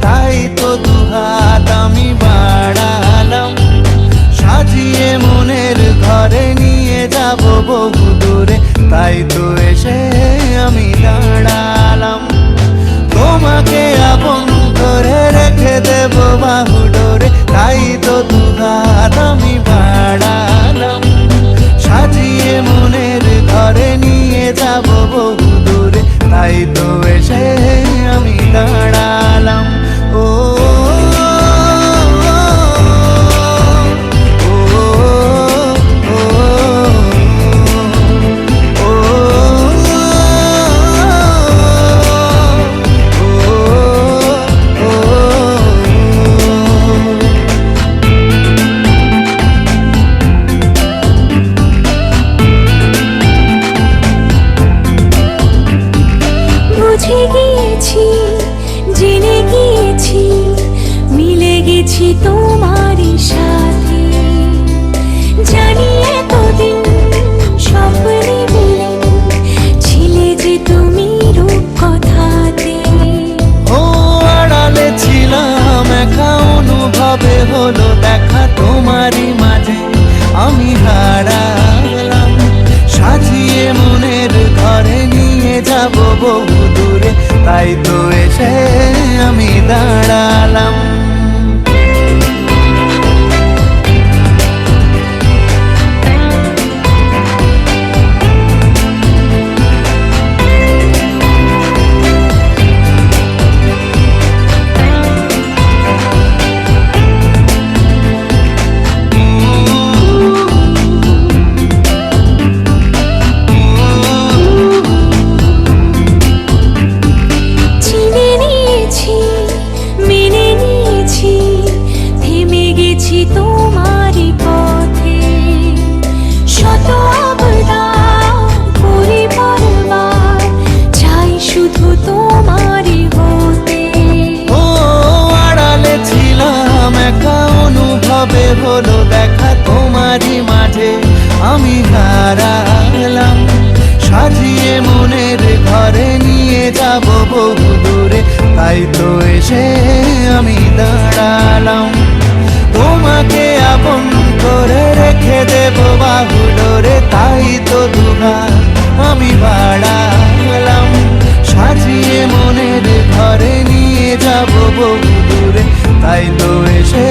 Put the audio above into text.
তাই তো দুহাত আমি বাড়ালাম। সাজিয়ে মনের ঘরে নিয়ে যাব বহু দূরে, তাই তো এসে আমি দাঁড়ালাম। তোমাকে আপন করে রেখে দেব বাহু ডোরে, তাই তো দুহাত আমি বাড়ালাম। সাজিয়ে মনের ঘরে নিয়ে যাব বহু দূরে, তাই তো এসে আমি দাঁড়ালাম। ও বুঝে গিয়েছি, জেনে গিয়েছি, মিলে গেছি তোমারই সাথে। জানি এতদিন স্বপ্নে বিলীন ছিলে যে তুমি রূপকথাতে। ও আড়ালে ছিলাম একা, অনুভবে হলো দেখা তোমারই মাঝে আমি হারালাম। সাজিয়ে মনের ঘরে নিয়ে যাব বহু দূরে, তাই তো এসে আমি দাঁড়ালাম। তোমারই পথে শত আবদার করি বারবার, চাই শুধু তোমারই হতে। ও আড়ালে ছিলাম একা, অনুভবে হলো দেখা তোমারই মাঝে আমি হারালাম। সাজিয়ে মনের ঘরে নিয়ে যাব বহু দূরে, তাই তো এসে আমি দাঁড়ালাম। তোমাকে আপন করে রেখে দেব বাহু ডোরে, তাই তো দুহাত আমি বাড়ালাম। সাজিয়ে মনের ঘরে নিয়ে যাব বহু দূরে, তাই তো এসে